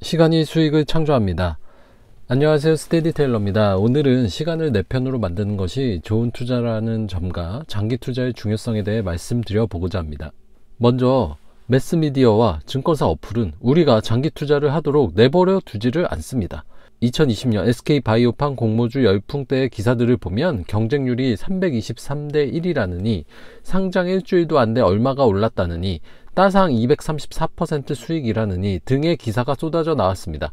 시간이 수익을 창조합니다. 안녕하세요, 스테디테일러입니다. 오늘은 시간을 내 편으로 만드는 것이 좋은 투자라는 점과 장기 투자의 중요성에 대해 말씀드려 보고자 합니다. 먼저 매스미디어와 증권사 어플은 우리가 장기 투자를 하도록 내버려 두지를 않습니다. 2020년 SK바이오판 공모주 열풍 때의 기사들을 보면 경쟁률이 323대 1이라느니 상장 일주일도 안 돼 얼마가 올랐다느니 따상 234% 수익이라느니 등의 기사가 쏟아져 나왔습니다.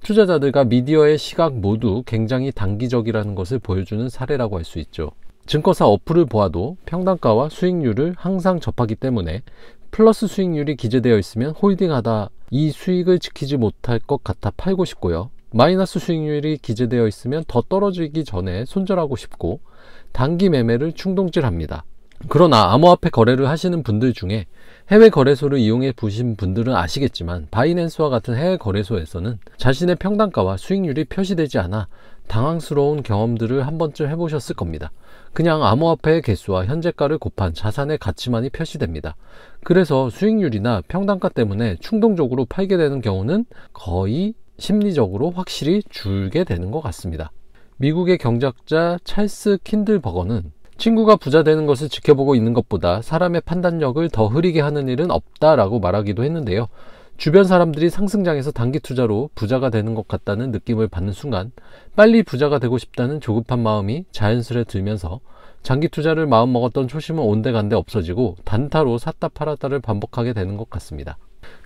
투자자들과 미디어의 시각 모두 굉장히 단기적이라는 것을 보여주는 사례라고 할 수 있죠. 증권사 어플을 보아도 평단가와 수익률을 항상 접하기 때문에 플러스 수익률이 기재되어 있으면 홀딩하다 이 수익을 지키지 못할 것 같아 팔고 싶고요. 마이너스 수익률이 기재되어 있으면 더 떨어지기 전에 손절하고 싶고 단기 매매를 충동질합니다. 그러나 암호화폐 거래를 하시는 분들 중에 해외 거래소를 이용해 보신 분들은 아시겠지만 바이낸스와 같은 해외 거래소에서는 자신의 평단가와 수익률이 표시되지 않아 당황스러운 경험들을 한 번쯤 해보셨을 겁니다. 그냥 암호화폐의 개수와 현재가를 곱한 자산의 가치만이 표시됩니다. 그래서 수익률이나 평단가 때문에 충동적으로 팔게 되는 경우는 거의 심리적으로 확실히 줄게 되는 것 같습니다. 미국의 경제학자 찰스 킨들버거는 친구가 부자 되는 것을 지켜보고 있는 것보다 사람의 판단력을 더 흐리게 하는 일은 없다라고 말하기도 했는데요. 주변 사람들이 상승장에서 단기 투자로 부자가 되는 것 같다는 느낌을 받는 순간 빨리 부자가 되고 싶다는 조급한 마음이 자연스레 들면서 장기 투자를 마음먹었던 초심은 온데간데 없어지고 단타로 샀다 팔았다를 반복하게 되는 것 같습니다.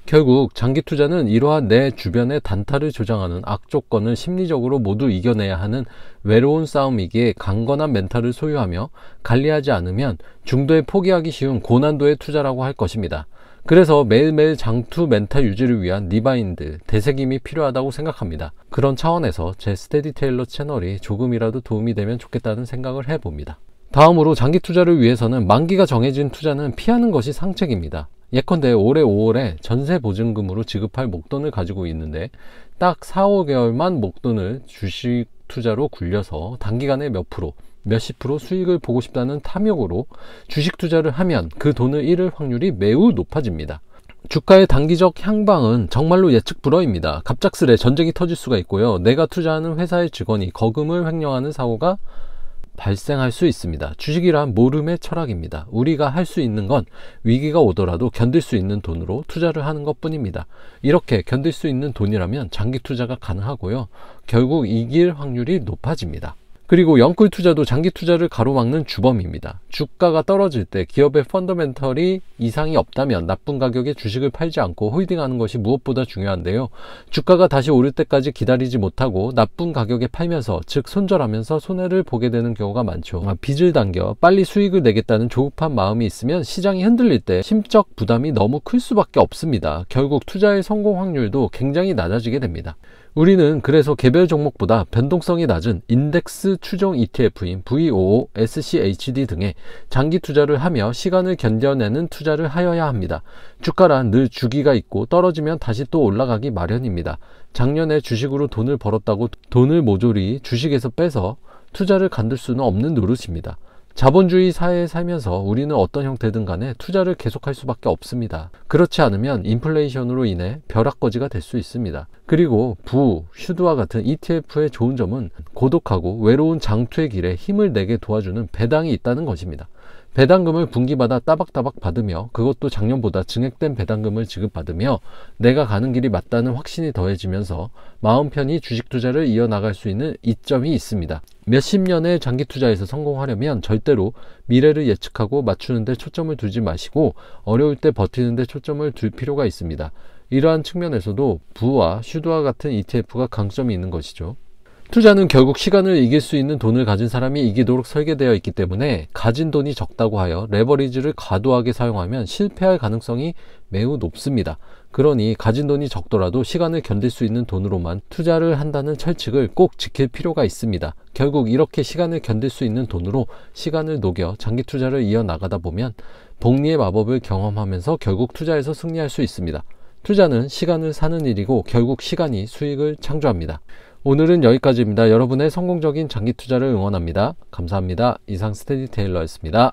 결국 장기 투자는 이러한 내 주변의 단타를 조장하는 악조건을 심리적으로 모두 이겨내야 하는 외로운 싸움이기에 강건한 멘탈을 소유하며 관리하지 않으면 중도에 포기하기 쉬운 고난도의 투자라고 할 것입니다. 그래서 매일매일 장투 멘탈 유지를 위한 리바인드, 되새김이 필요하다고 생각합니다. 그런 차원에서 제 스테디테일러 채널이 조금이라도 도움이 되면 좋겠다는 생각을 해봅니다. 다음으로 장기 투자를 위해서는 만기가 정해진 투자는 피하는 것이 상책입니다. 예컨대 올해 5월에 전세 보증금으로 지급할 목돈을 가지고 있는데 딱 4, 5개월만 목돈을 주식 투자로 굴려서 단기간에 몇 프로, 몇십 프로 수익을 보고 싶다는 탐욕으로 주식 투자를 하면 그 돈을 잃을 확률이 매우 높아집니다. 주가의 단기적 향방은 정말로 예측 불허입니다. 갑작스레 전쟁이 터질 수가 있고요. 내가 투자하는 회사의 직원이 거금을 횡령하는 사고가 발생할 수 있습니다. 주식이란 모름의 철학입니다. 우리가 할 수 있는 건 위기가 오더라도 견딜 수 있는 돈으로 투자를 하는 것 뿐입니다. 이렇게 견딜 수 있는 돈이라면 장기 투자가 가능하고요. 결국 이길 확률이 높아집니다. 그리고 영끌 투자도 장기 투자를 가로막는 주범입니다. 주가가 떨어질 때 기업의 펀더멘털이 이상이 없다면 나쁜 가격에 주식을 팔지 않고 홀딩하는 것이 무엇보다 중요한데요. 주가가 다시 오를 때까지 기다리지 못하고 나쁜 가격에 팔면서 즉 손절하면서 손해를 보게 되는 경우가 많죠. 빚을 당겨 빨리 수익을 내겠다는 조급한 마음이 있으면 시장이 흔들릴 때 심적 부담이 너무 클 수밖에 없습니다. 결국 투자의 성공 확률도 굉장히 낮아지게 됩니다. 우리는 그래서 개별 종목보다 변동성이 낮은 인덱스 추종 ETF인 VOO, SCHD 등의 장기 투자를 하며 시간을 견뎌내는 투자를 하여야 합니다. 주가란 늘 주기가 있고 떨어지면 다시 또 올라가기 마련입니다. 작년에 주식으로 돈을 벌었다고 돈을 모조리 주식에서 빼서 투자를 간둘 수는 없는 노릇입니다. 자본주의 사회에 살면서 우리는 어떤 형태든 간에 투자를 계속할 수밖에 없습니다. 그렇지 않으면 인플레이션으로 인해 벼락거지가 될 수 있습니다. 그리고 슈드와 같은 ETF의 좋은 점은 고독하고 외로운 장투의 길에 힘을 내게 도와주는 배당이 있다는 것입니다. 배당금을 분기마다 따박따박 받으며 그것도 작년보다 증액된 배당금을 지급받으며 내가 가는 길이 맞다는 확신이 더해지면서 마음 편히 주식 투자를 이어나갈 수 있는 이점이 있습니다. 몇십 년의 장기 투자에서 성공하려면 절대로 미래를 예측하고 맞추는 데 초점을 두지 마시고 어려울 때 버티는 데 초점을 둘 필요가 있습니다. 이러한 측면에서도 부와 슈드와 같은 ETF가 강점이 있는 것이죠. 투자는 결국 시간을 이길 수 있는 돈을 가진 사람이 이기도록 설계되어 있기 때문에 가진 돈이 적다고 하여 레버리지를 과도하게 사용하면 실패할 가능성이 매우 높습니다. 그러니 가진 돈이 적더라도 시간을 견딜 수 있는 돈으로만 투자를 한다는 철칙을 꼭 지킬 필요가 있습니다. 결국 이렇게 시간을 견딜 수 있는 돈으로 시간을 녹여 장기 투자를 이어나가다 보면 복리의 마법을 경험하면서 결국 투자에서 승리할 수 있습니다. 투자는 시간을 사는 일이고 결국 시간이 수익을 창조합니다. 오늘은 여기까지입니다. 여러분의 성공적인 장기 투자를 응원합니다. 감사합니다. 이상 스테디테일러였습니다.